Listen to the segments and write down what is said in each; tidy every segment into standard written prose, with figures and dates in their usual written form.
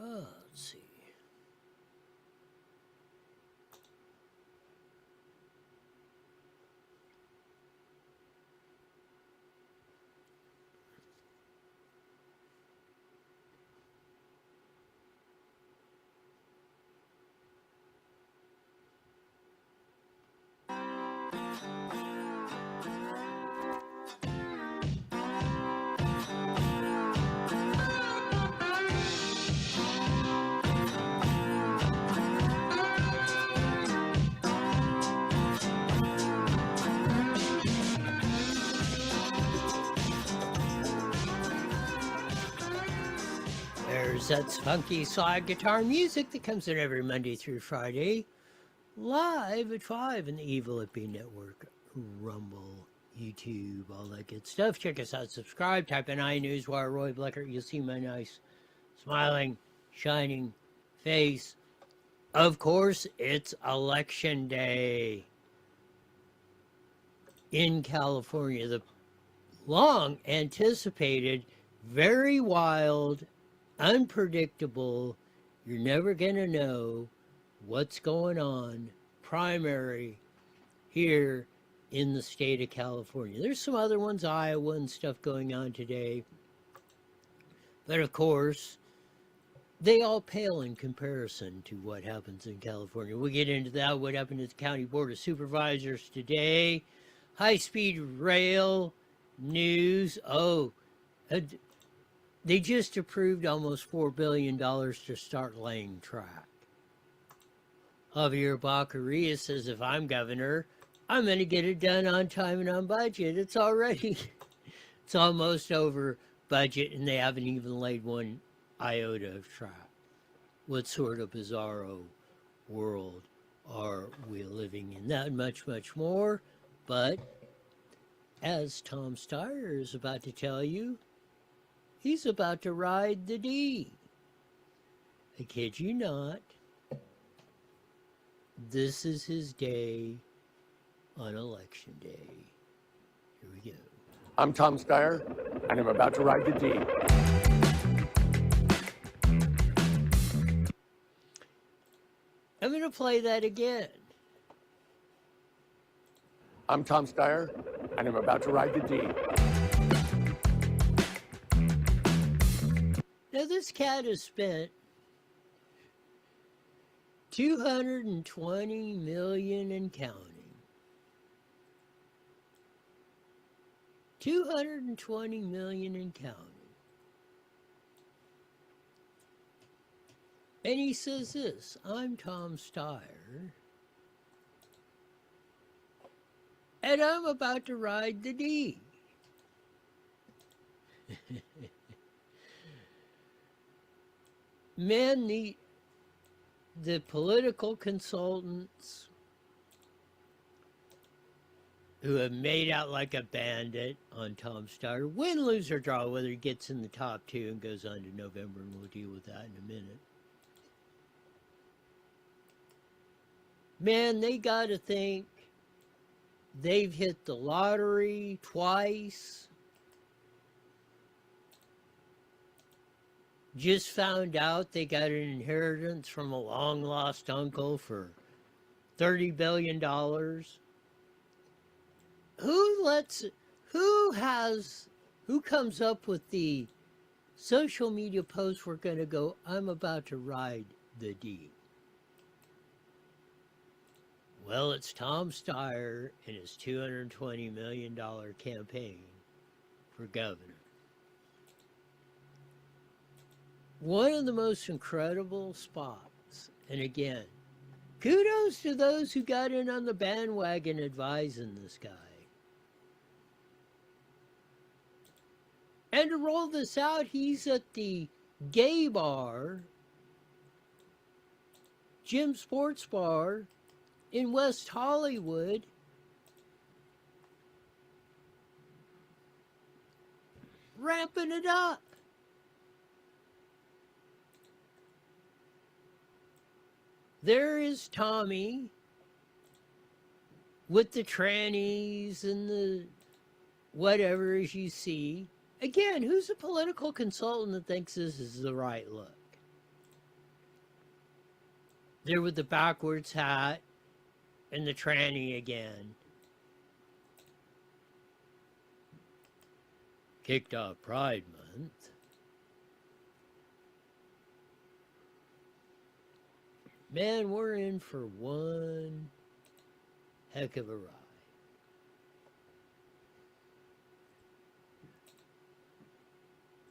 Let's see. That's funky slide guitar music that comes in every Monday through Friday, live at 5 in the Evil Hippie Network, Rumble, YouTube, all that good stuff. Check us out, subscribe, type in iNewsWire Roy Blecker. You'll see my nice, smiling, shining face. Of course, it's Election Day in California. The long anticipated, very wild, unpredictable, you're never going to know what's going on, primary here in the state of California. There's some other ones, Iowa and stuff going on today. But of course, they all pale in comparison to what happens in California. We'll get into that, what happened at the County Board of Supervisors today. High-speed rail news. They just approved almost $4 billion to start laying track. Javier Baccaria says, if I'm governor, I'm going to get it done on time and on budget. It's almost over budget, and they haven't even laid one iota of track. What sort of bizarro world are we living in? That and much, much more. But as Tom Steyer is about to tell you, he's about to ride the D. I kid you not. This is his day on Election Day. Here we go. I'm Tom Steyer, and I'm about to ride the D. I'm going to play that again. I'm Tom Steyer, and I'm about to ride the D. Now, this cat has spent $220 million and counting. $220 million and counting. And he says this, I'm Tom Steyer, and I'm about to ride the D. Man, the political consultants who have made out like a bandit on Tom Steyer, win, lose, or draw, whether he gets in the top two and goes on to November, and we'll deal with that in a minute. Man, they got to think they've hit the lottery twice. Just found out they got an inheritance from a long-lost uncle for $30 billion. Who comes up with the social media post we're going to go, I'm about to ride the D? Well, it's Tom Steyer and his $220 million campaign for governor. One of the most incredible spots. And again, kudos to those who got in on the bandwagon advising this guy. And to roll this out, he's at the gay bar, Jim Sports Bar, in West Hollywood, ramping it up. There is Tommy with the trannies and the whatever, as you see. Again, who's a political consultant that thinks this is the right look? There with the backwards hat and the tranny again. Kicked off Pride Month. Man, we're in for one heck of a ride.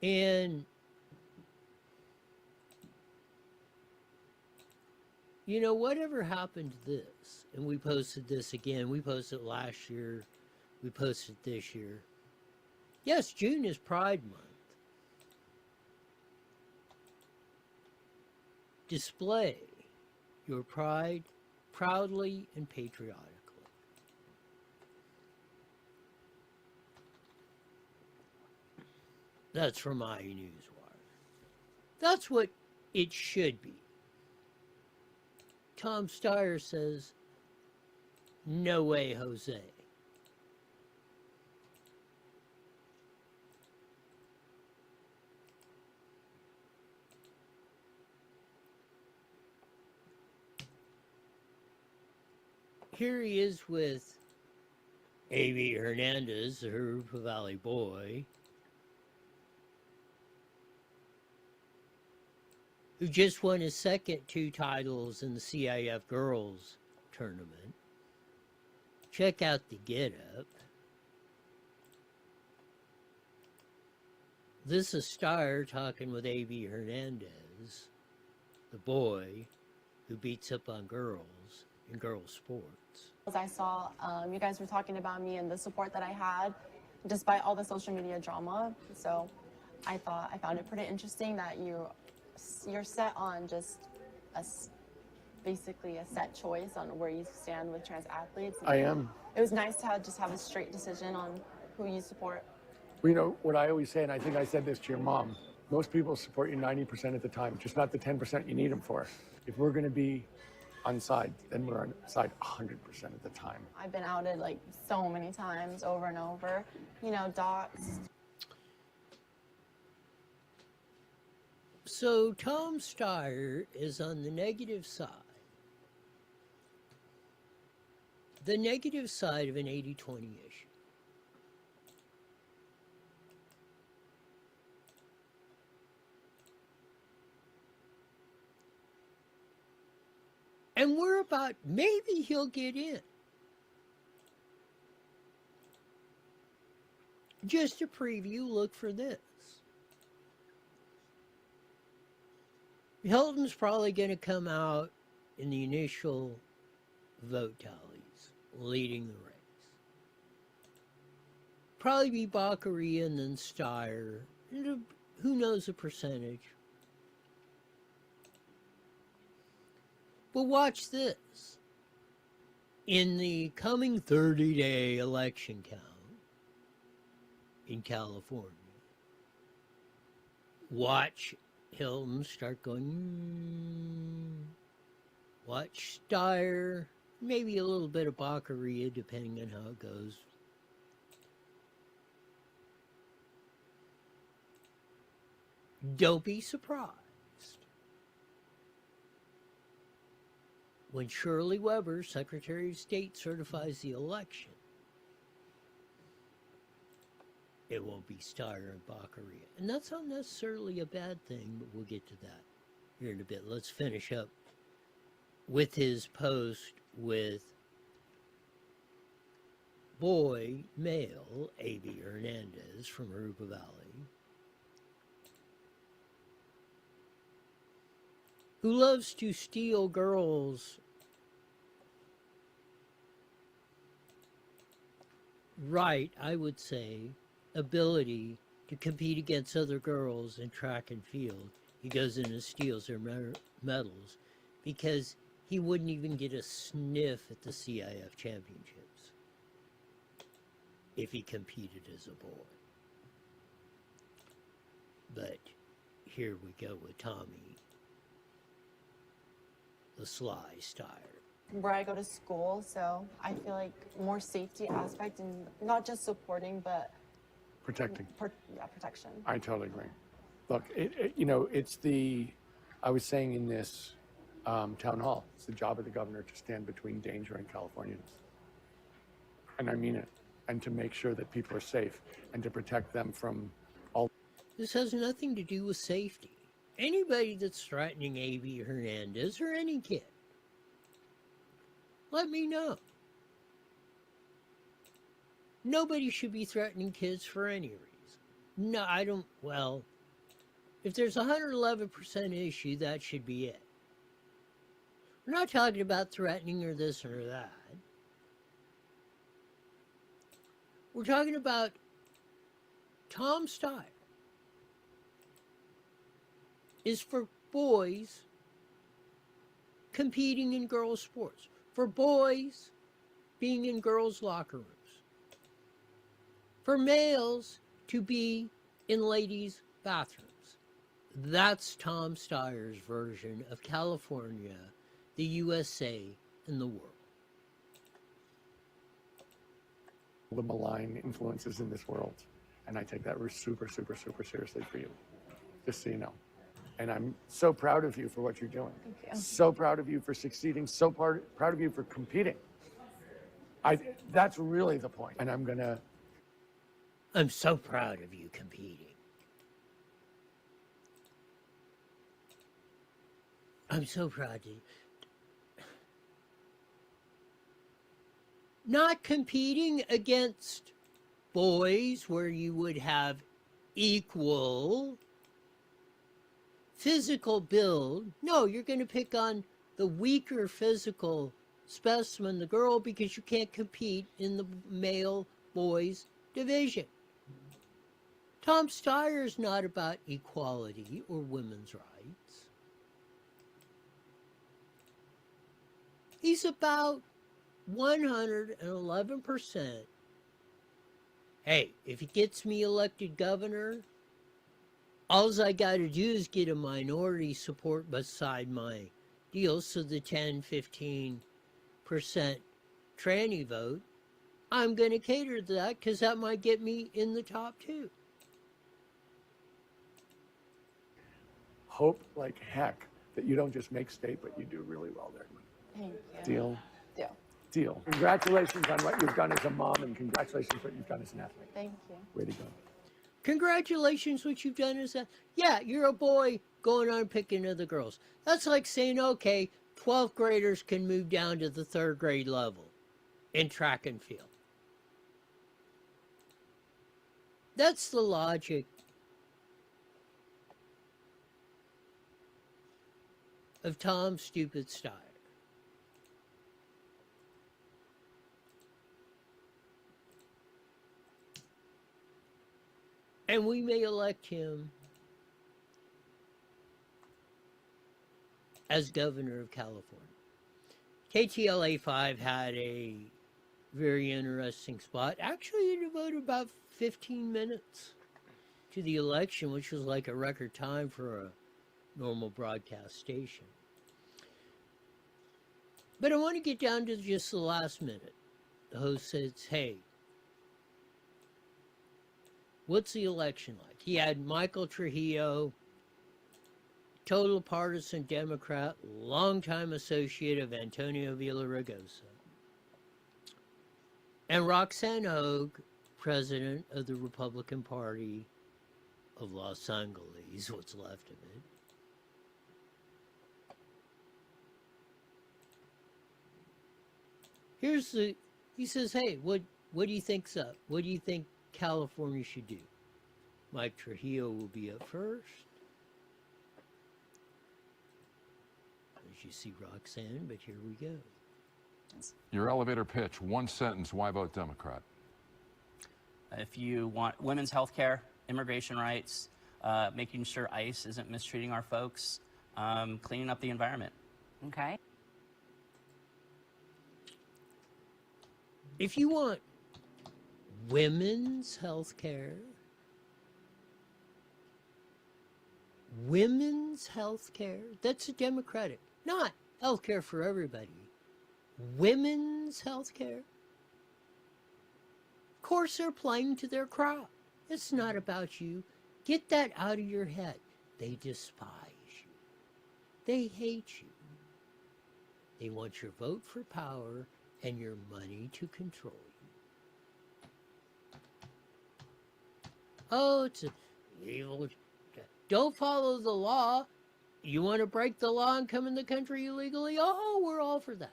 And, you know, whatever happened to this, and we posted this again, we posted last year, we posted this year. Yes, June is Pride Month. Display your pride proudly and patriotically. That's from iNewsWire. That's what it should be. Tom Steyer says, no way, Jose. Here he is with A.B. Hernandez, the Harupa Valley boy, who just won his second 2 titles in the CIF girls tournament. Check out the get-up. This is Steyer talking with A.B. Hernandez, the boy who beats up on girls in girls' sports. I saw you guys were talking about me and the support that I had despite all the social media drama. So I found it pretty interesting that you're set on just basically a set choice on where you stand with trans athletes. I am. It was nice to have a straight decision on who you support. Well, you know, what I always say, and I think I said this to your mom, most people support you 90% of the time, just not the 10% you need them for. If we're going to be on side, then we're on side 100% of the time. I've been outed like so many times over and over, you know, doxed. So Tom Steyer is on the negative side. The negative side of an 80-20 issue. And we're about, maybe he'll get in. Just a preview, look for this. Hilton's probably going to come out in the initial vote tallies, leading the race. Probably be Baccaria and then Steyer. Who knows the percentage? But watch this. In the coming 30-day election count in California, watch Hilton start going, watch Steyer, maybe a little bit of Baccaria, depending on how it goes. Don't be surprised when Shirley Weber, Secretary of State, certifies the election. It won't be Steyer and Baccaria. And that's not necessarily a bad thing, but we'll get to that here in a bit. Let's finish up with his post with boy, male, A.B. Hernandez from Harupa Valley, who loves to steal girls' right, I would say, ability to compete against other girls in track and field. He goes in and steals their medals because he wouldn't even get a sniff at the CIF championships if he competed as a boy. But here we go with Tommy, the sly Steyer. Where I go to school, so I feel like more safety aspect and not just supporting, but Protecting. Protection. I totally agree. Look, you know, it's I was saying in this town hall. It's the job of the governor to stand between danger and Californians. And I mean it. And to make sure that people are safe and to protect them from all. This has nothing to do with safety. Anybody that's threatening A.V. Hernandez or any kid, let me know. Nobody should be threatening kids for any reason. No, I don't, well, if there's a 111% issue, that should be it. We're not talking about threatening or this or that. We're talking about Tom Steyer is for boys competing in girls' sports, for boys being in girls' locker rooms, for males to be in ladies' bathrooms. That's Tom Steyer's version of California, the USA, and the world. The malign influences in this world. And I take that super, super, super seriously for you, just so you know. And I'm so proud of you for what you're doing. Thank you. So proud of you for succeeding. So proud of you for competing. That's really the point. And I'm so proud of you competing. I'm so proud of you. Not competing against boys where you would have equal physical build. No, you're going to pick on the weaker physical specimen, the girl, because you can't compete in the male boys division. Tom Steyer is not about equality or women's rights. He's about 111%. Hey, if he gets me elected governor, all I got to do is get a minority support beside my deal, so the 10-15% tranny vote, I'm going to cater to that because that might get me in the top 2. hope like heck that you don't just make state, but you do really well there. Thank you. Deal? Deal. Deal. Congratulations on what you've done as a mom, and congratulations what you've done as an athlete. Thank you. Way to go. Congratulations, what you've done is that, yeah, you're a boy going on picking other girls. That's like saying, okay, 12th graders can move down to the 3rd grade level in track and field. That's the logic of Tom Stupid Steyer. And we may elect him as governor of California. KTLA 5 had a very interesting spot. Actually, it devoted about 15 minutes to the election, which was like a record time for a normal broadcast station. But I want to get down to just the last minute. The host says, hey, what's the election like? He had Michael Trujillo, total partisan Democrat, longtime associate of Antonio Villaraigosa, and Roxanne Hogue, president of the Republican Party of Los Angeles, what's left of it. He says, hey, what do you think's up? What do you think California should do? Mike Trujillo will be up first. As you see Roxanne, but here we go. Your elevator pitch, one sentence, why vote Democrat? If you want women's health care, immigration rights, making sure ICE isn't mistreating our folks, cleaning up the environment. Okay. If you want women's health care, that's a Democratic, not health care for everybody. Women's health care. Of course, they're playing to their crowd. It's not about you. Get that out of your head. They despise you. They hate you. They want your vote for power and your money to control you. Oh, it's a evil. Don't follow the law. You want to break the law and come in the country illegally? Oh, we're all for that.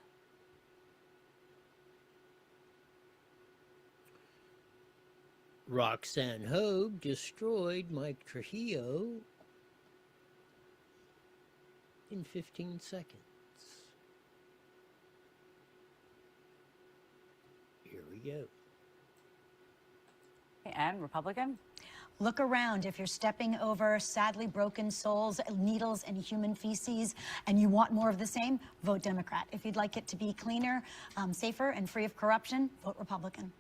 Roxanne Hogue destroyed Mike Trujillo in 15 seconds. Here we go. And Republican? Look around. If you're stepping over sadly broken souls, needles, and human feces, and you want more of the same, vote Democrat. If you'd like it to be cleaner, safer, and free of corruption, vote Republican.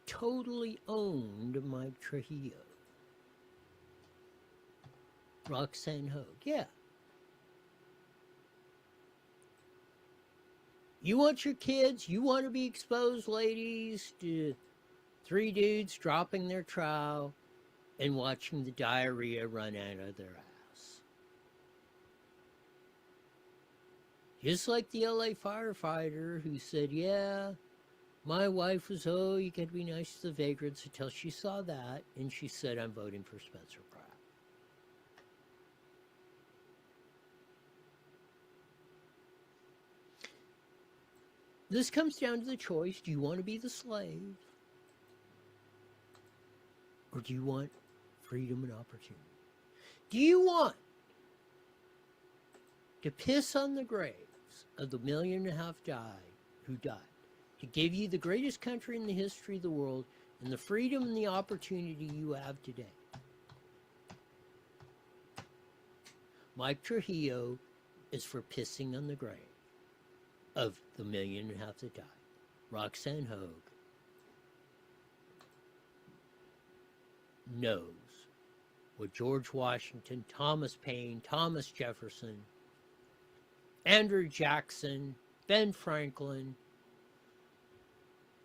Totally owned Mike Trujillo. Roxanne Hogue, yeah. You want your kids, you want to be exposed, ladies, to 3 dudes dropping their trowel and watching the diarrhea run out of their ass. Just like the LA firefighter who said, yeah, my wife was, oh, you got to be nice to the vagrants, until she saw that, and she said, I'm voting for Spencer Pratt. This comes down to the choice. Do you want to be the slave? Or do you want freedom and opportunity? Do you want to piss on the graves of the 1.5 million who died, to give you the greatest country in the history of the world and the freedom and the opportunity you have today? Mike Trujillo is for pissing on the grave of the 1.5 million that died. Roxanne Hogue knows what George Washington, Thomas Paine, Thomas Jefferson, Andrew Jackson, Ben Franklin,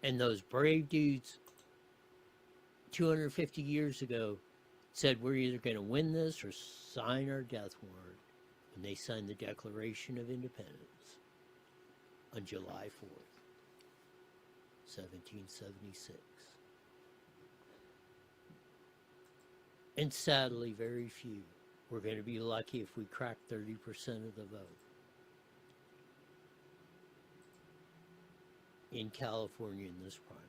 and those brave dudes 250 years ago said, we're either going to win this or sign our death warrant, when they signed the Declaration of Independence on July 4th, 1776. And sadly, very few. We're going to be lucky if we crack 30% of the vote. In California in this primary.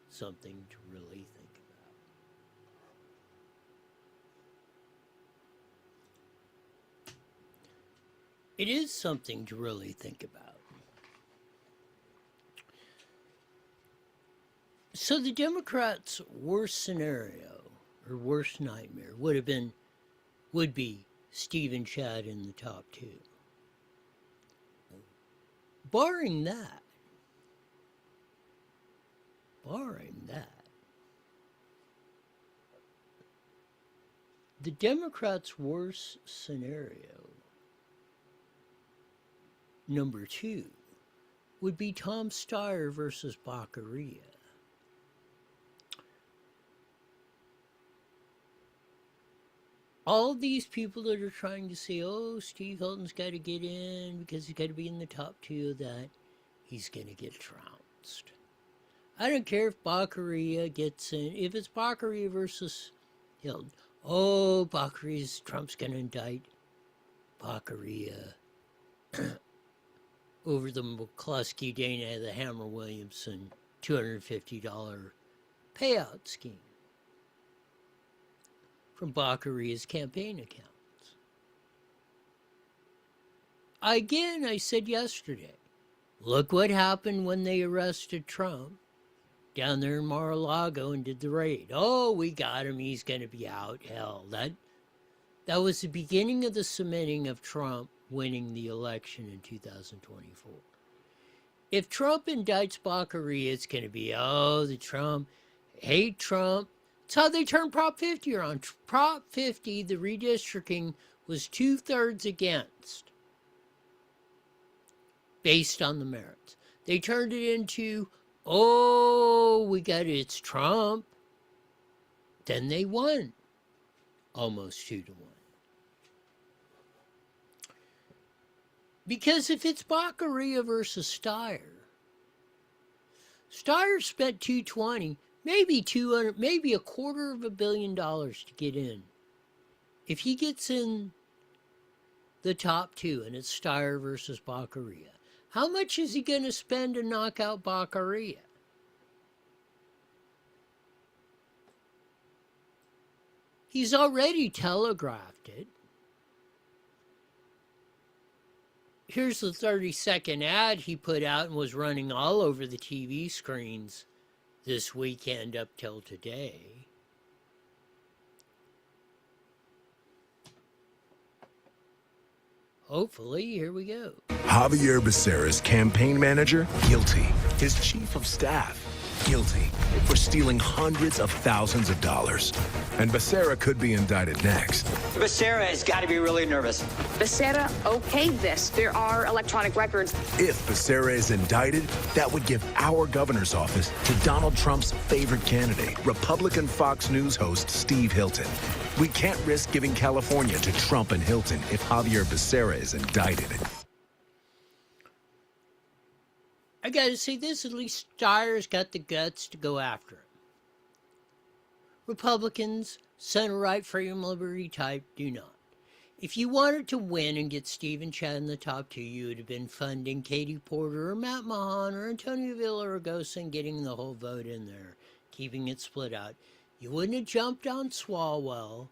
Something to really think about. It is something to really think about. So the Democrats' worst scenario, or worst nightmare, would be Steve and Chad in the top 2. Barring that, the Democrats' worst scenario, number 2, would be Tom Steyer versus Baccaria. All these people that are trying to say, oh, Steve Hilton's got to get in because he's got to be in the top 2 of that, he's going to get trounced. I don't care if Baccaria gets in. If it's Baccaria versus Hilton, oh, Trump's going to indict Baccaria over the McCluskey, Dana, the Hammer Williamson $250 payout scheme from Baccaria's campaign accounts. Again, I said yesterday, look what happened when they arrested Trump down there in Mar-a-Lago and did the raid. Oh, we got him, he's going to be out. Hell, that was the beginning of the cementing of Trump winning the election in 2024. If Trump indicts Baccaria, it's going to be, oh, the Trump, hate Trump. It's how they turned Prop 50 around. Prop 50, the redistricting, was 2/3 against, based on the merits. They turned it into, oh, it's Trump. Then they won. almost 2-1. Because if it's Baccaria versus Steyer, Steyer spent 220, maybe 200, maybe $250 million to get in. If he gets in the top two and it's Steyer versus Baccaria, how much is he going to spend to knock out Baccaria? He's already telegraphed it. Here's the 30-second ad he put out and was running all over the TV screens this weekend up till today. Hopefully, here we go. Javier Becerra's campaign manager, guilty. His chief of staff, guilty for stealing hundreds of thousands of dollars. And Becerra could be indicted next. Becerra has got to be really nervous. Becerra okayed this. There are electronic records. If Becerra is indicted, that would give our governor's office to Donald Trump's favorite candidate, Republican Fox News host Steve Hilton. We can't risk giving California to Trump and Hilton if Javier Becerra is indicted. I gotta say this, at least Steyer's got the guts to go after him. Republicans, center-right, freedom, liberty type, do not. If you wanted to win and get Steve and Chad in the top two, you would have been funding Katie Porter or Matt Mahan or Antonio Villaraigosa and getting the whole vote in there, keeping it split out. You wouldn't have jumped on Swalwell.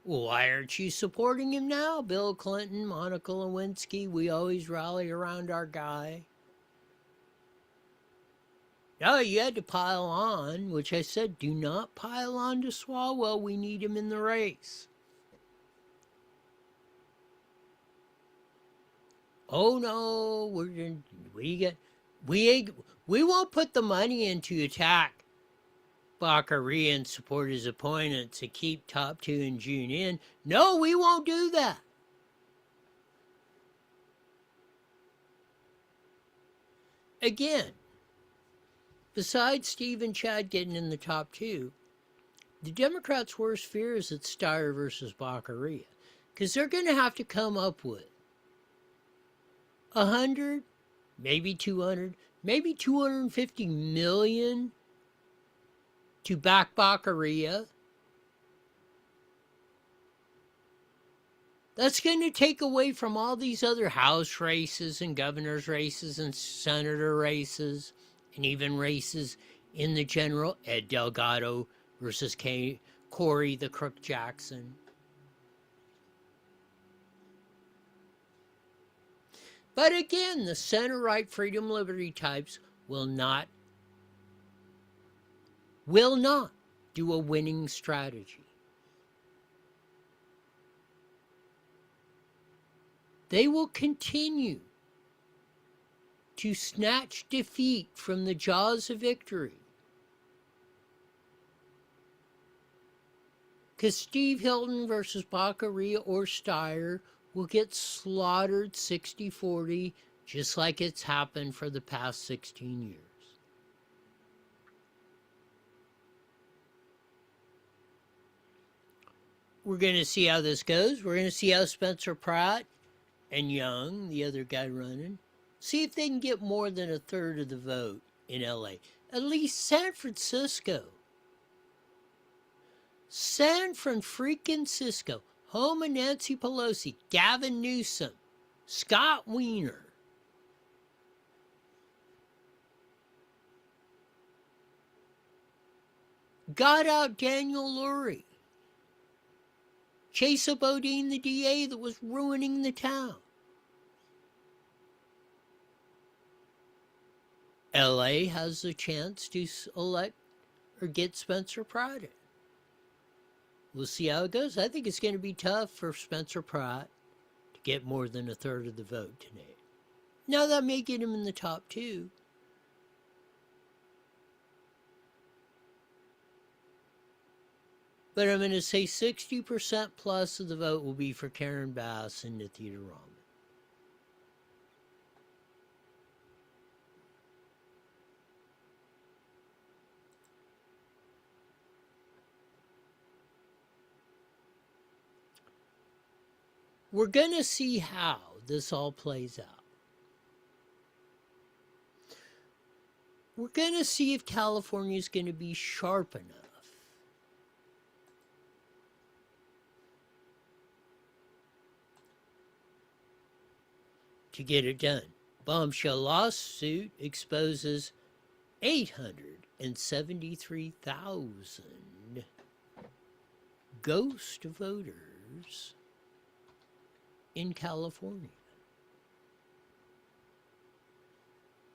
Well, why aren't you supporting him now? Bill Clinton, Monica Lewinsky, we always rally around our guy. No, you had to pile on, which I said, do not pile on to Swalwell. We need him in the race. Oh no, we won't put the money in to attack Baccaria and support his opponent to keep top two in June in. No, we won't do that. Again, besides Steve and Chad getting in the top two, the Democrats' worst fear is it's Steyer versus Baccaria, because they're going to have to come up with 100, maybe 200, maybe 250 million to back Baccaria. That's going to take away from all these other House races and governor's races and senator races and even races in the general, Ed Delgado versus Corey the Crook Jackson. But again, the center-right freedom liberty types will not do a winning strategy. They will continue to snatch defeat from the jaws of victory. Because Steve Hilton versus Baccaria or Steyer will get slaughtered 60-40, just like it's happened for the past 16 years. We're going to see how this goes. We're going to see how Spencer Pratt and Young, the other guy running, see if they can get more than a third of the vote in LA. At least San Francisco. San Francisco, home of Nancy Pelosi, Gavin Newsom, Scott Wiener. Got out Daniel Lurie. Chesa Bodine, the DA that was ruining the town. LA has the chance to elect or get Spencer Pratt in. We'll see how it goes. I think it's going to be tough for Spencer Pratt to get more than a third of the vote tonight. Now that may get him in the top two. But I'm going to say 60% plus of the vote will be for Karen Bass and Nithya Raman. We're going to see how this all plays out. We're going to see if California is going to be sharp enough to get it done. Bombshell lawsuit exposes 873,000 ghost voters in California.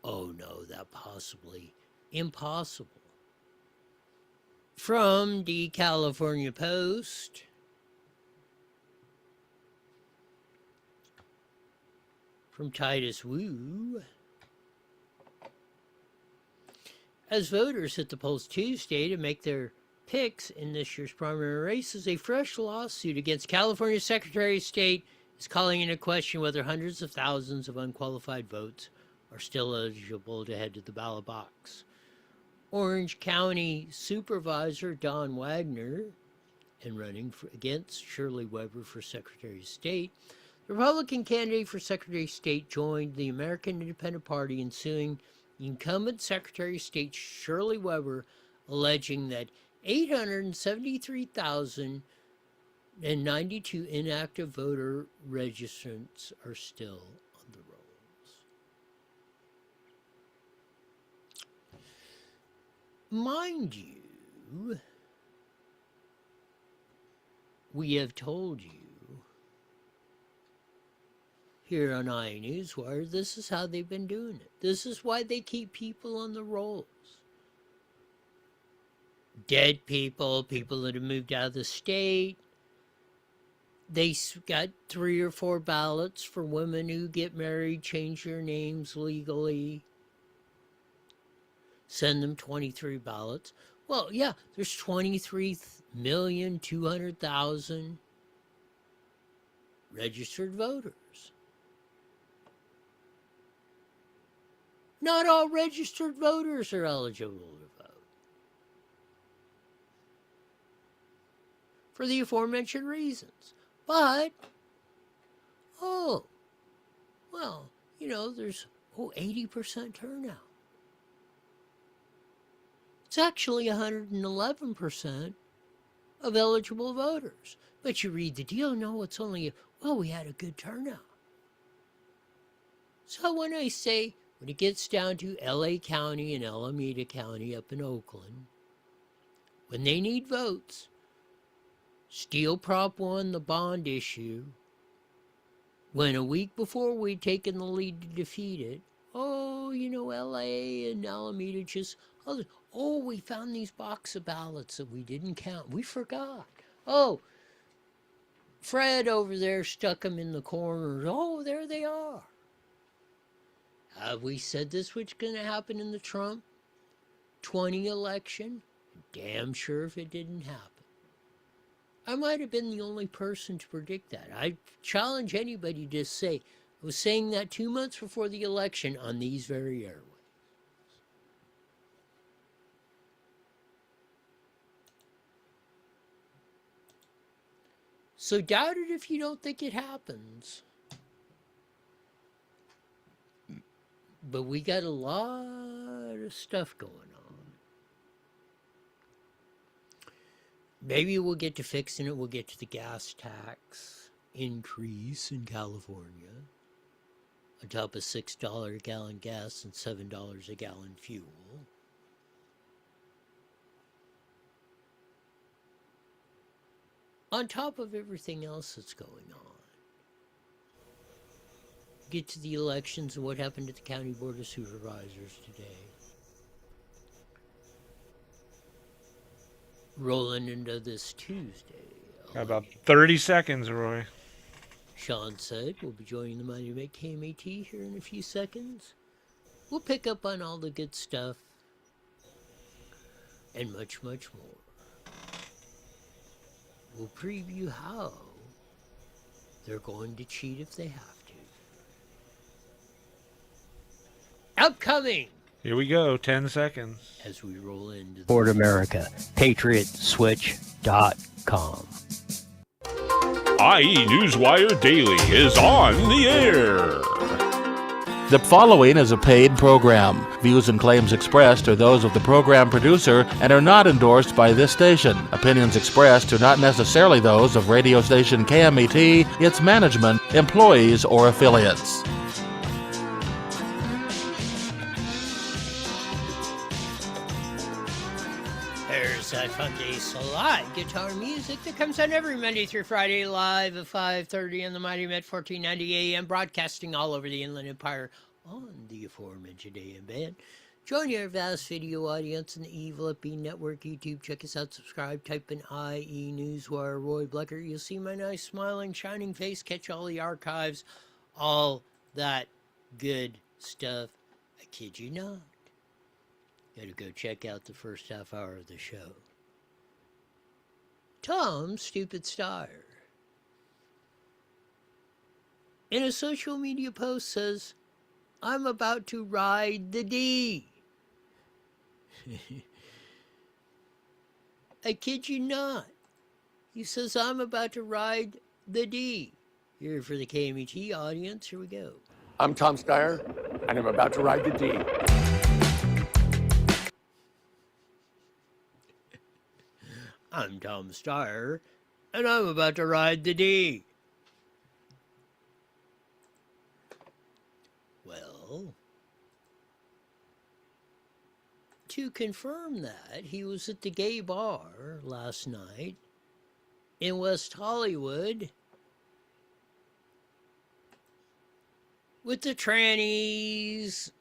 Oh no, that possibly impossible. From the California Post, from Titus Wu. As voters hit the polls Tuesday to make their picks in this year's primary races, a fresh lawsuit against California Secretary of State is calling into question whether hundreds of thousands of unqualified votes are still eligible to head to the ballot box. Orange County Supervisor Don Wagner, and running against Shirley Weber for Secretary of State, the Republican candidate for Secretary of State joined the American Independent Party in suing incumbent Secretary of State Shirley Weber, alleging that 873,092 inactive voter registrants are still on the rolls. Mind you, we have told you here on iNewsWire, this is how they've been doing it. This is why they keep people on the rolls. Dead people, people that have moved out of the state. They got 3 or 4 ballots for women who get married, change their names legally. Send them 23 ballots. Well, yeah, there's 23,200,000 registered voters. Not all registered voters are eligible to vote. For the aforementioned reasons. But, there's 80% turnout. It's actually 111% of eligible voters. But you read the deal, no, it's only, we had a good turnout. So when I say, when it gets down to LA County and Alameda County up in Oakland, when they need votes, Steel Prop 1, the bond issue, when a week before we'd taken the lead to defeat it, LA and Alameda just, we found these box of ballots that we didn't count. We forgot. Fred over there stuck them in the corners. There they are. We said this was going to happen in the Trump 20 election. Damn sure if it didn't happen. I might have been the only person to predict that. I challenge anybody to say, I was saying that 2 months before the election on these very airways. So doubt it if you don't think it happens. But we got a lot of stuff going on. Maybe we'll get to fixing it. We'll get to the gas tax increase in California. On top of $6 a gallon gas and $7 a gallon fuel. On top of everything else that's going on. Get to the elections and what happened at the County Board of Supervisors today. Rolling into this Tuesday. About 30 seconds, Roy. Sean said we'll be joining the Mighty Make KMAT here in a few seconds. We'll pick up on all the good stuff and much, much more. We'll preview how they're going to cheat if they have to. Upcoming! Here we go, 10 seconds. As we roll into Support America, PatriotSwitch.com. IE Newswire Daily is on the air. The following is a paid program. Views and claims expressed are those of the program producer and are not endorsed by this station. Opinions expressed are not necessarily those of radio station KMET, its management, employees, or affiliates. There's that funky slide guitar music that comes on every Monday through Friday live at 5:30 on the Mighty Met 1490 AM, broadcasting all over the Inland Empire on the aforementioned AM band. Join your vast video audience in the Evil at Bean Network YouTube. Check us out, subscribe, type in IE Newswire Roy Blecker. You'll see my nice, smiling, shining face, catch all the archives, all that good stuff. I kid you not. Gotta go check out the first half hour of the show. Tom Stupid Steyer, in a social media post, says, I'm about to ride the D. I kid you not. He says, I'm about to ride the D. Here for the KMET audience, here we go. I'm Tom Steyer, and I'm about to ride the D. I'm Tom Steyer, and I'm about to ride the D. Well, to confirm that, he was at the gay bar last night in West Hollywood with the trannies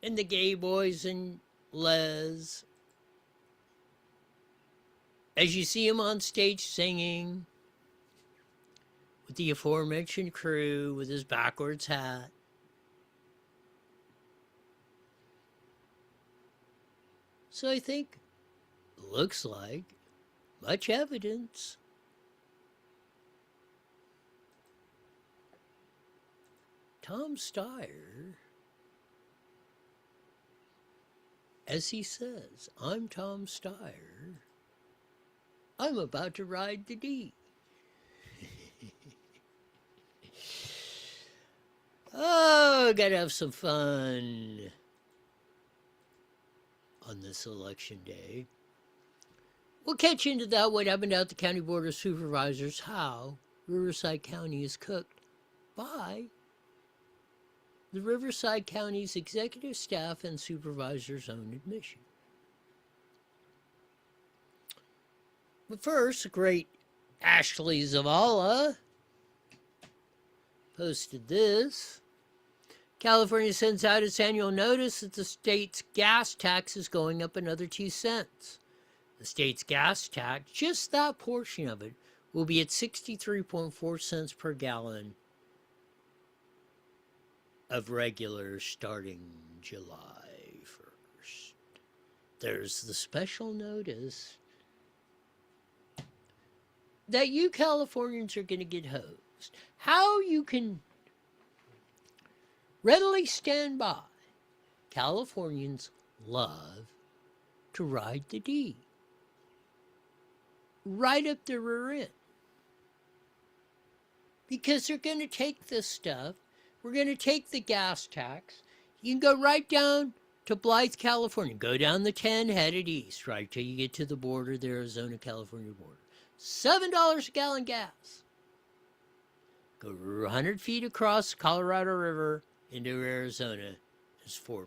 and the gay boys and Les, as you see him on stage singing with the aforementioned crew with his backwards hat. So I think, looks like, much evidence. Tom Steyer, as he says, I'm Tom Steyer. I'm about to ride the D. Oh, gotta have some fun on this election day. We'll catch into that, what happened out at the County Board of Supervisors, how Riverside County is cooked by the Riverside County's executive staff and supervisors' own admission. But first, the great Ashley Zavala posted this. California sends out its annual notice that the state's gas tax is going up another 2 cents. The state's gas tax, just that portion of it, will be at 63.4 cents per gallon of regular starting July 1st. There's the special notice that you Californians are going to get hosed. How you can readily stand by. Californians love to ride the D. Right up the rear end. Because they're going to take this stuff. We're going to take the gas tax. You can go right down to Blythe, California. Go down the 10 headed east, right till you get to the border, the Arizona-California border. $7 a gallon gas. Go 100 feet across the Colorado River into Arizona is $4.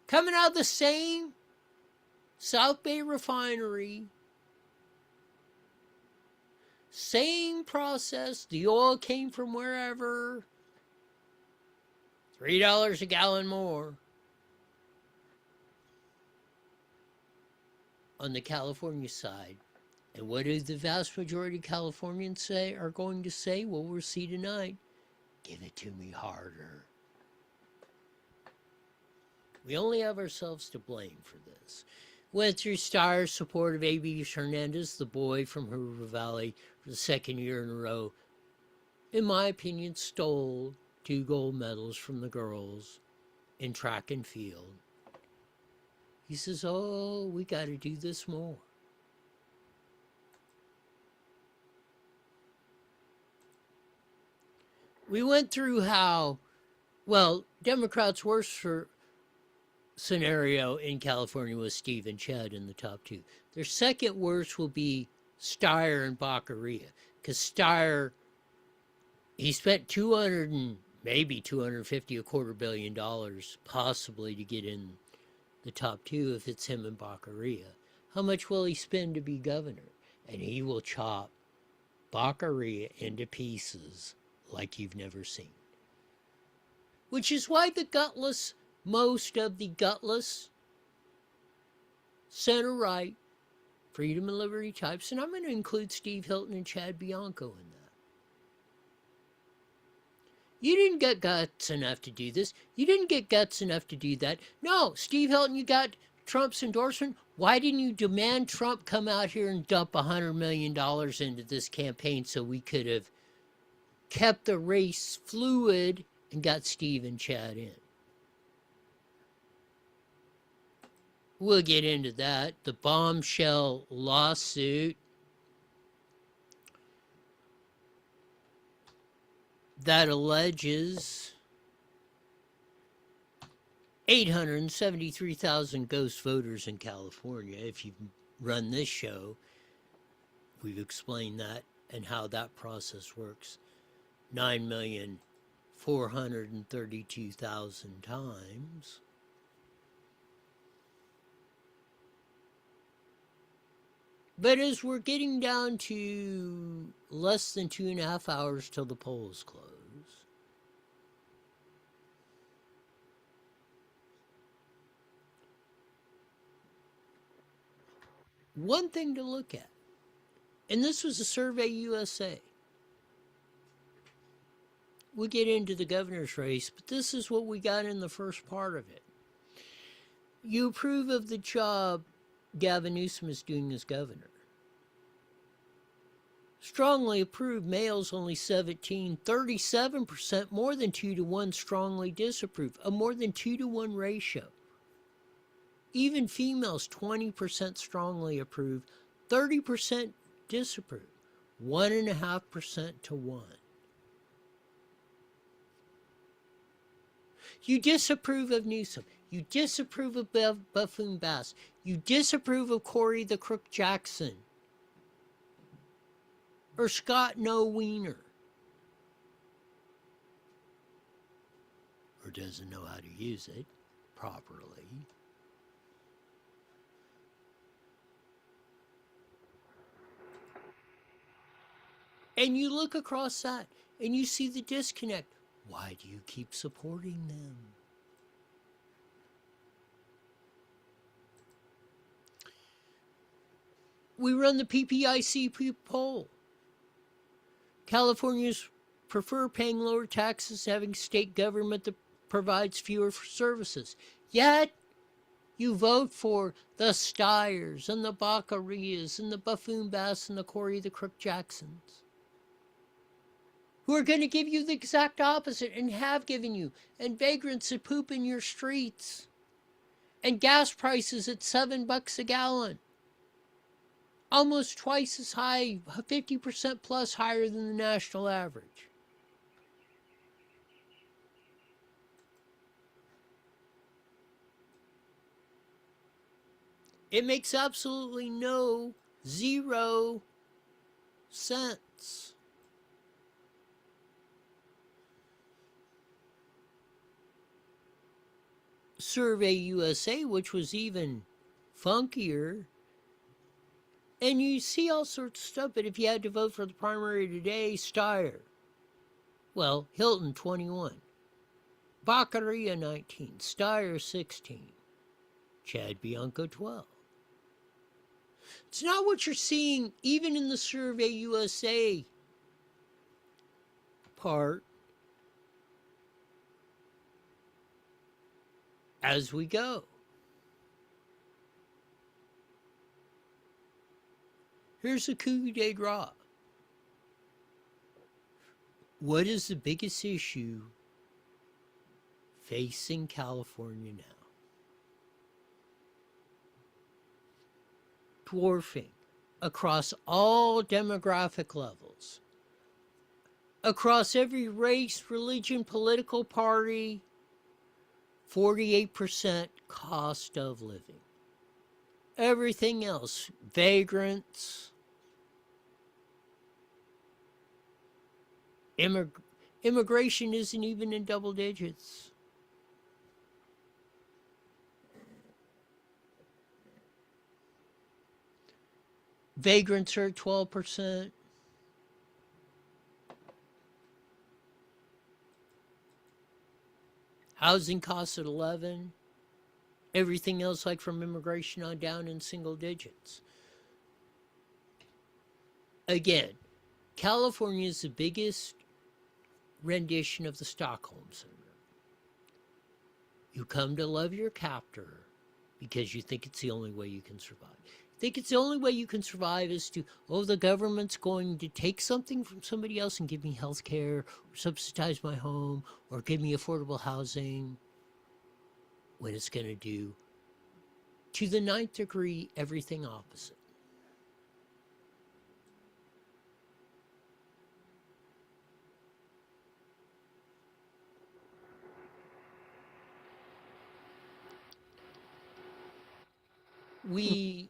Coming out of the same South Bay refinery, same process. The oil came from wherever. $3 a gallon more on the California side. And what do the vast majority of Californians are going to say? Well, we'll see tonight. Give it to me harder. We only have ourselves to blame for this. Went through Steyer's support of A.B. Hernandez, the boy from River Valley, for the second year in a row. In my opinion, stole 2 gold medals from the girls in track and field. He says, oh, we got to do this more. We went through how, well, Democrats' worst scenario in California was Steve and Chad in the top two. Their second worst will be STEYER and Baccaria, because STEYER, he spent 200 and maybe 250, $250 million possibly to get in the top two if it's him and Baccaria. How much will he spend to be governor? And he will chop Baccaria into pieces like you've never seen. Which is why most of the gutless center-right freedom and liberty types, and I'm going to include Steve Hilton and Chad Bianco in that. You didn't get guts enough to do this. You didn't get guts enough to do that. No, Steve Hilton, you got Trump's endorsement. Why didn't you demand Trump come out here and dump $100 million into this campaign so we could have kept the race fluid and got Steve and Chad in? We'll get into that. The bombshell lawsuit that alleges 873,000 ghost voters in California. If you've run this show, we've explained that and how that process works. 9,432,000 times. But as we're getting down to less than 2.5 hours till the polls close, one thing to look at, and this was a Survey USA. We'll get into the governor's race, but this is what we got in the first part of it. You approve of the job Gavin Newsom is doing as governor. Strongly approved males only 17, 37% more than 2-to-1 strongly disapprove, a more than 2-to-1 ratio. Even females 20% strongly approve, 30% disapprove, 1.5% to 1. You disapprove of Newsom. You disapprove of Buffoon-Bass. You disapprove of Corey the Crook Jackson. Or Scott No Wiener. Or doesn't know how to use it properly. And you look across that and you see the disconnect. Why do you keep supporting them? We run the PPIC poll. Californians prefer paying lower taxes, having state government that provides fewer services. Yet, you vote for the Steyers and the Baccarias and the Buffoon-Bass and the Corey the Crook Jacksons, who are going to give you the exact opposite and have given you, and vagrants that poop in your streets, and gas prices at $7 a gallon. Almost twice as high, 50% plus higher than the national average. It makes absolutely zero sense. Survey USA, which was even funkier, and you see all sorts of stuff, but if you had to vote for the primary today, Steyer. Well, Hilton, 21. Baccaria, 19. Steyer, 16. Chad Bianco, 12. It's not what you're seeing even in the Survey USA part as we go. Here's a coup de grace. What is the biggest issue facing California now? Dwarfing across all demographic levels. across every race, religion, political party, 48% cost of living. Everything else, vagrants, immigration isn't even in double digits. Vagrants are at 12%. Housing costs at 11. Everything else, like from immigration on down, in single digits. Again, California is the biggest rendition of the Stockholm Syndrome. You come to love your captor because you think it's the only way you can survive. You think it's the only way you can survive is to, oh, the government's going to take something from somebody else and give me health care, or subsidize my home, or give me affordable housing, when it's going to do, to the 9th degree, everything opposite. We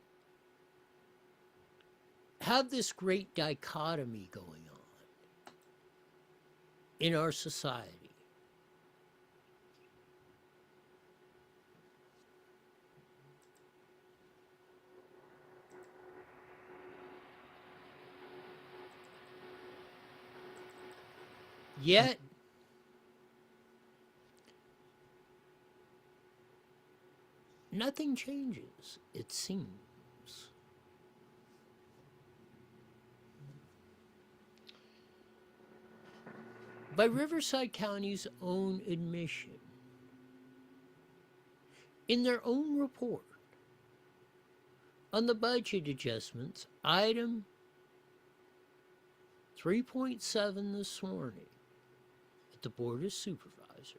have this great dichotomy going on in our society. Yet, nothing changes, it seems. By Riverside County's own admission, in their own report on the budget adjustments, item 3.7 this morning at the Board of Supervisors,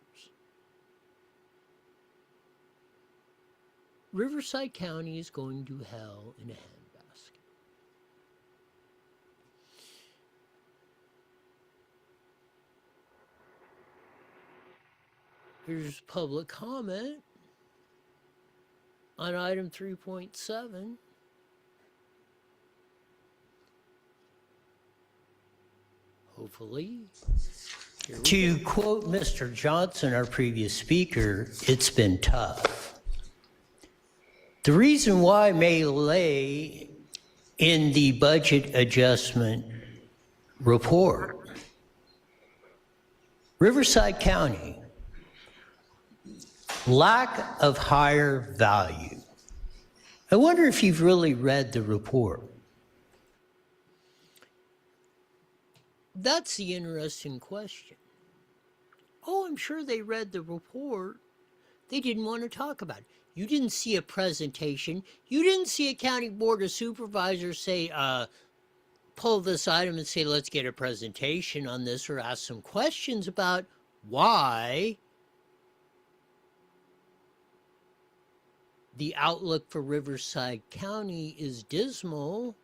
Riverside County is going to hell in a handbasket. Here's public comment on item 3.7. Hopefully. To quote Mr. Johnson, our previous speaker, it's been tough. The reason why may lay in the budget adjustment report. Riverside County, lack of higher value. I wonder if you've really read the report. That's the interesting question. Oh, I'm sure they read the report. They didn't want to talk about it. You didn't see a presentation. You didn't see a county board of supervisors say, pull this item and say, let's get a presentation on this, or ask some questions about why the outlook for Riverside County is dismal.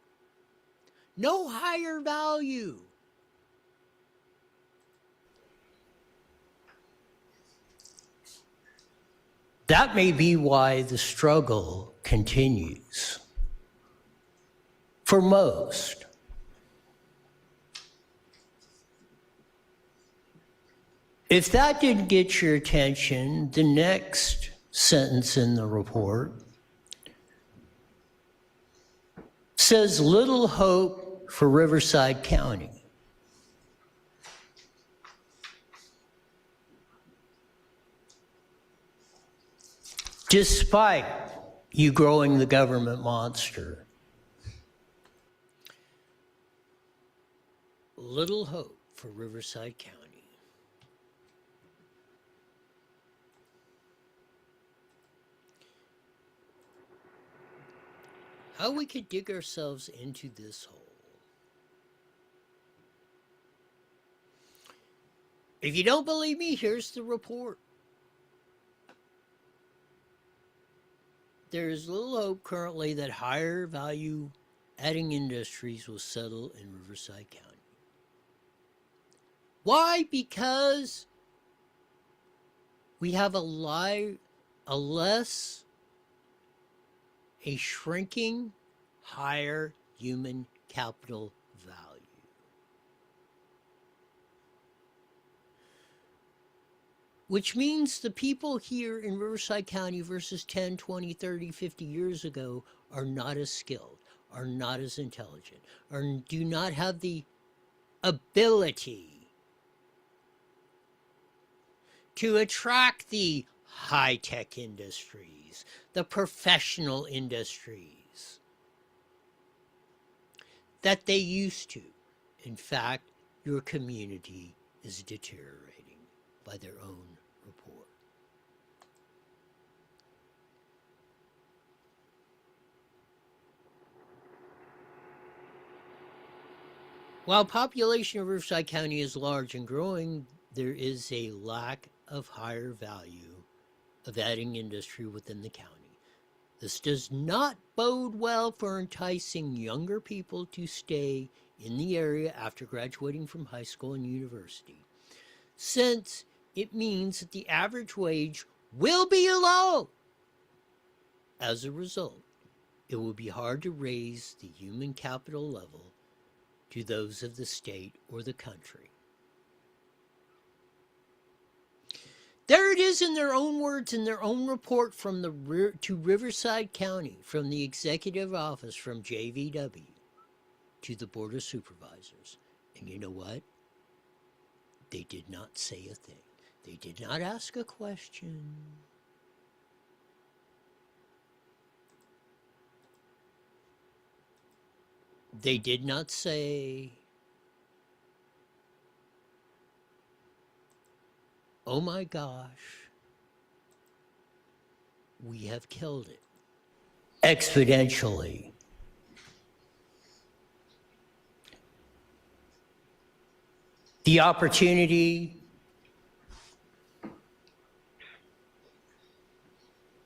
No higher value. That may be why the struggle continues. For most. If that didn't get your attention, the next sentence in the report says little hope for Riverside County. Despite you growing the government monster. Little hope for Riverside County. How we could dig ourselves into this hole. If you don't believe me, here's the report. There is little hope currently that higher value adding industries will settle in Riverside County. Why? Because we have a shrinking higher human capital value. Which means the people here in Riverside County versus 10, 20, 30, 50 years ago are not as skilled, are not as intelligent, or do not have the ability to attract the high-tech industries, the professional industries that they used to. In fact, your community is deteriorating by their own report. While population of Riverside County is large and growing, there is a lack of higher value of adding industry within the county. This does not bode well for enticing younger people to stay in the area after graduating from high school and university, since it means that the average wage will be low. As a result, it will be hard to raise the human capital level to those of the state or the country. There it is in their own words, in their own report from to Riverside County, from the executive office, from JVW to the Board of Supervisors. And you know what? They did not say a thing. They did not ask a question. They did not say, oh my gosh, we have killed it exponentially. The opportunity,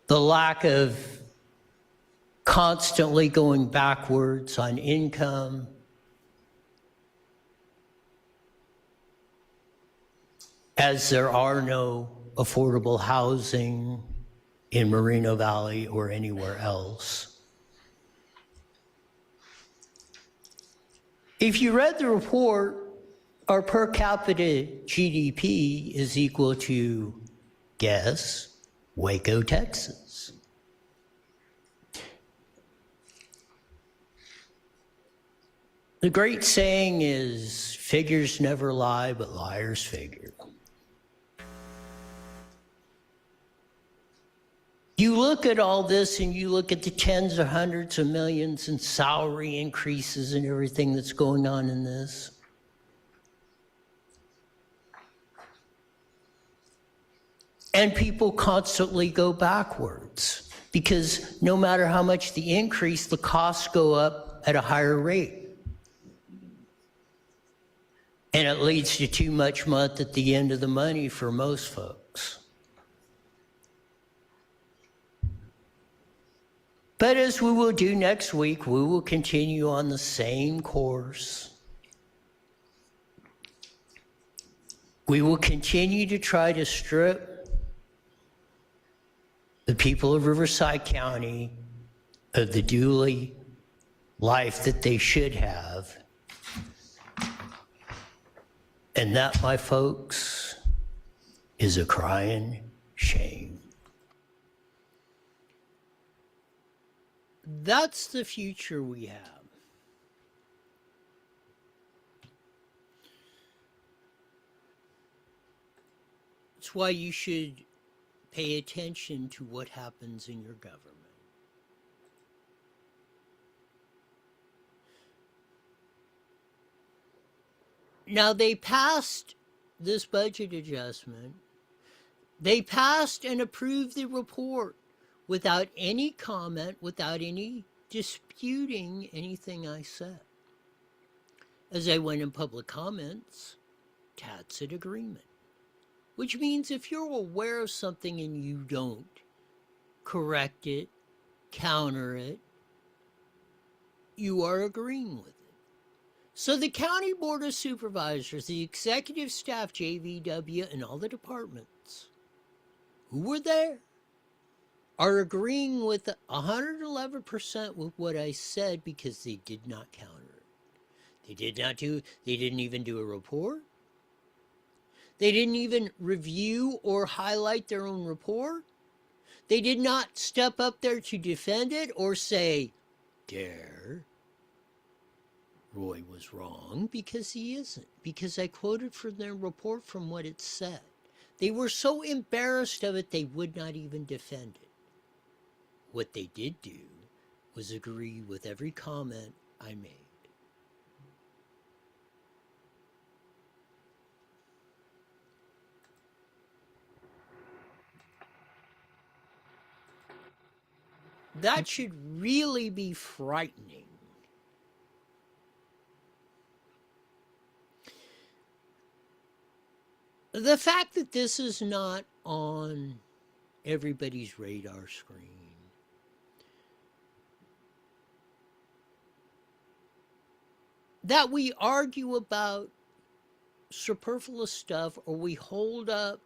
the lack of constantly going backwards on income, as there are no affordable housing in Moreno Valley or anywhere else. If you read the report, our per capita GDP is equal to, guess, Waco, Texas. The great saying is, figures never lie, but liars figure. You look at all this and you look at the tens or hundreds of millions in salary increases and everything that's going on in this. And people constantly go backwards because no matter how much the increase, the costs go up at a higher rate. And it leads to too much month at the end of the money for most folks. But as we will do next week, we will continue on the same course. We will continue to try to strip the people of Riverside County of the duly life that they should have. And that, my folks, is a crying shame. That's the future we have. It's why you should pay attention to what happens in your government. Now, they passed this budget adjustment. They passed and approved the report without any comment, without any disputing anything I said. As I went in public comments, tacit agreement. Which means if you're aware of something and you don't correct it, counter it, you are agreeing with it. So the County Board of Supervisors, the executive staff, JVW, and all the departments who were there are agreeing with 111% with what I said because they did not counter it. They didn't even do a report. They didn't even review or highlight their own report. They did not step up there to defend it or say, Dare, Roy was wrong, because he isn't. Because I quoted from their report from what it said. They were so embarrassed of it, they would not even defend it. What they did do was agree with every comment I made. That should really be frightening. The fact that this is not on everybody's radar screen, that we argue about superfluous stuff or we hold up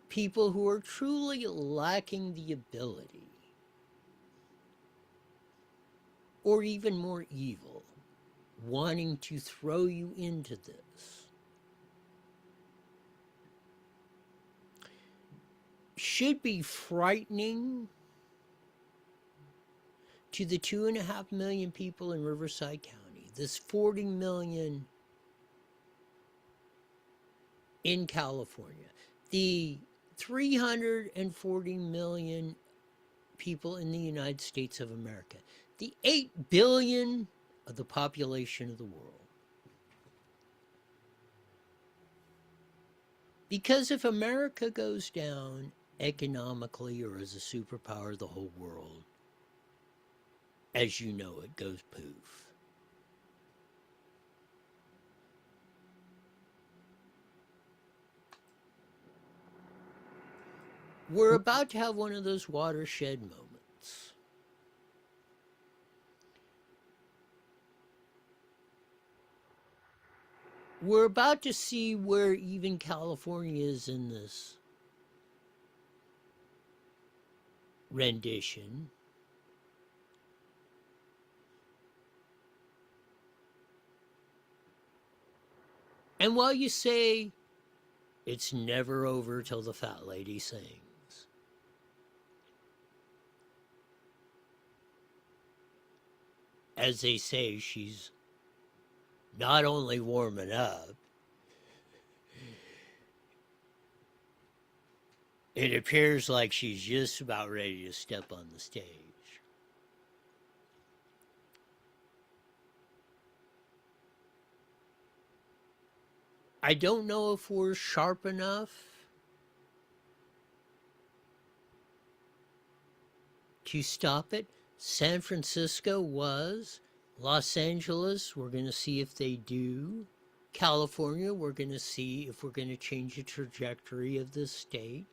people who are truly lacking the ability, or even more evil, wanting to throw you into this, should be frightening to the 2.5 million people in Riverside County, this 40 million in California, the 340 million people in the United States of America, the 8 billion of the population of the world. Because if America goes down economically or as a superpower, the whole world, as you know, it goes poof. We're about to have one of those watershed moments. We're about to see where even California is in this rendition. And while you say it's never over till the fat lady sings, as they say, she's not only warming up, it appears like she's just about ready to step on the stage. I don't know if we're sharp enough to stop it. San Francisco was. Los Angeles, we're going to see if they do. California, we're going to see if we're going to change the trajectory of this state.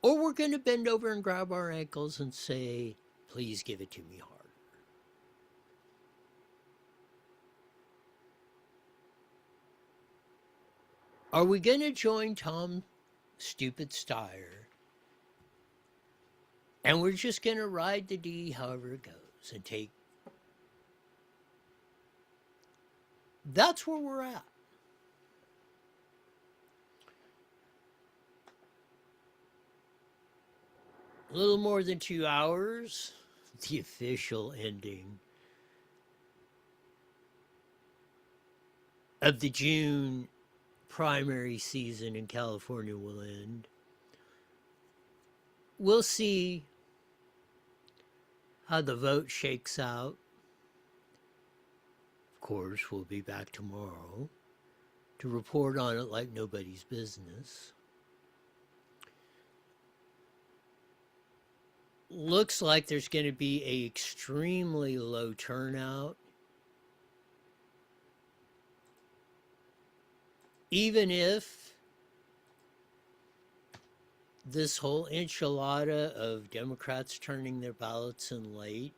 Or we're going to bend over and grab our ankles and say, please give it to me hard. Are we going to join Tom Stupid Steyer? And we're just going to ride the D however it goes and take... That's where we're at. A little more than 2 hours, the official ending of the June primary season in California will end. We'll see how the vote shakes out. Of course, we'll be back tomorrow to report on it like nobody's business. Looks like there's going to be an extremely low turnout. Even if this whole enchilada of Democrats turning their ballots in late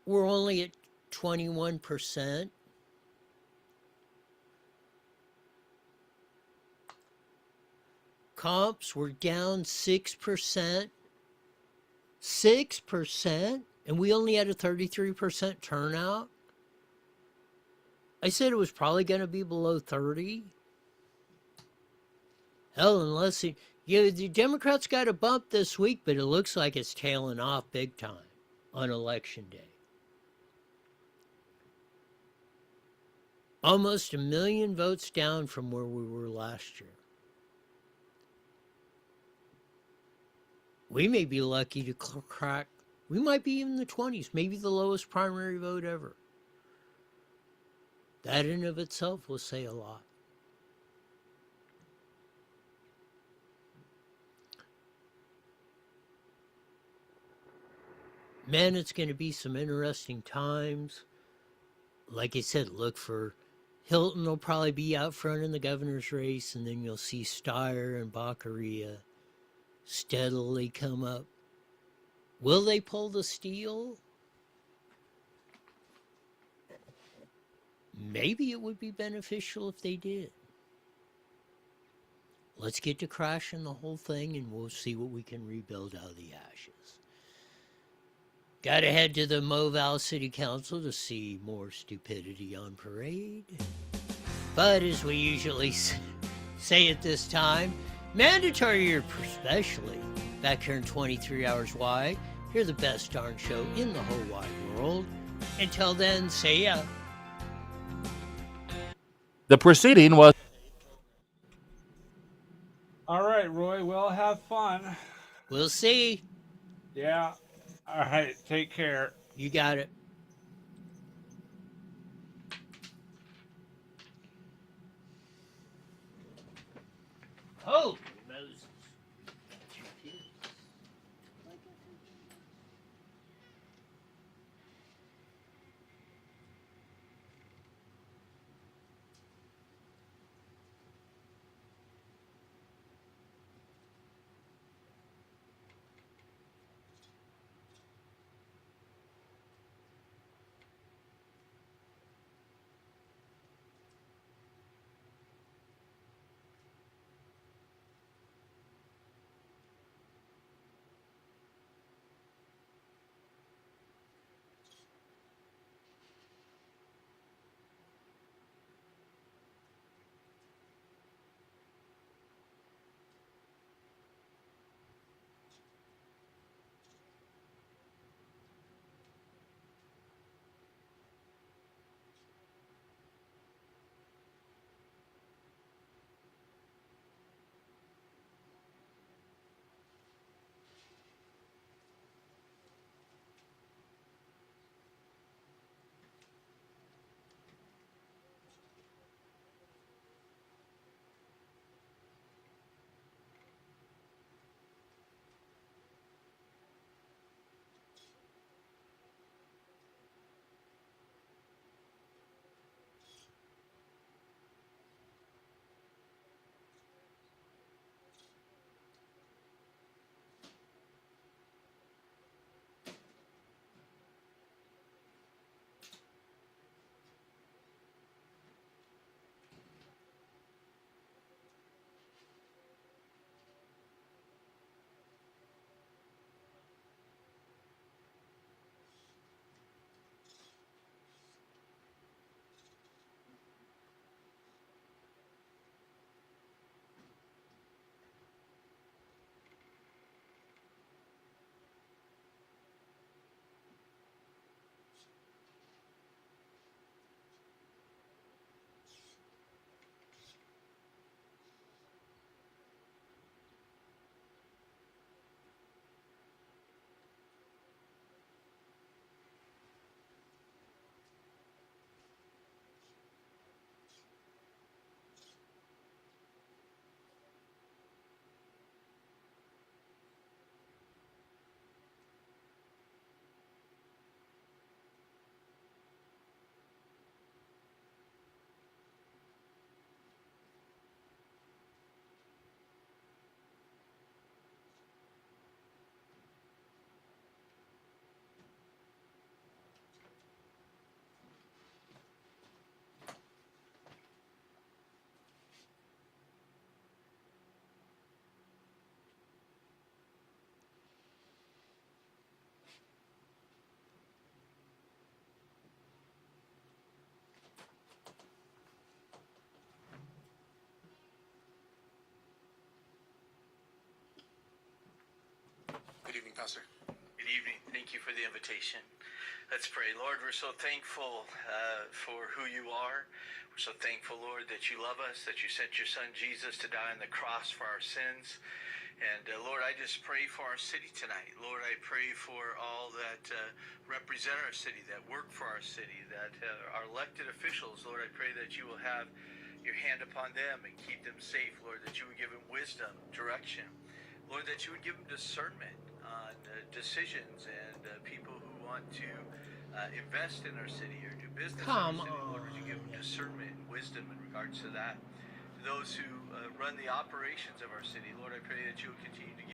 we're only at 21%. Comps were down 6%. 6%? And we only had a 33% turnout? I said it was probably going to be below 30. Hell, unless it, the Democrats got a bump this week, but it looks like it's tailing off big time on election day. Almost 1 million votes down from where we were last year. We may be lucky to crack, we might be in the 20s, maybe the lowest primary vote ever. That in of itself will say a lot. Man, it's going to be some interesting times. Like I said, look for Hilton will probably be out front in the governor's race, and then you'll see STEYER and Baccaria steadily come up. Will they pull the steal? Maybe it would be beneficial if they did. Let's get to crashing the whole thing, and we'll see what we can rebuild out of the ashes. Gotta head to the Moval City Council to see more stupidity on parade. But as we usually say at this time, mandatory or especially, back here in 23 Hours Wide, you're the best darn show in the whole wide world. Until then, see ya. The proceeding was... All right, Roy. Well, have fun. We'll see. Yeah. All right. Take care. You got it. Oh, Moses. That's your kids. Pastor. Good evening. Thank you for the invitation. Let's pray. Lord, we're so thankful for who you are. We're so thankful, Lord, that you love us, that you sent your son Jesus to die on the cross for our sins. And Lord, I just pray for our city tonight. Lord, I pray for all that represent our city, that work for our city, that are elected officials. Lord, I pray that you will have your hand upon them and keep them safe. Lord, that you would give them wisdom, direction. Lord, that you would give them discernment on decisions and people who want to invest in our city or do business Come in our city. Lord, would you give them on. discernment and wisdom in regards to that? To those who run the operations of our city, Lord, I pray that you will continue to give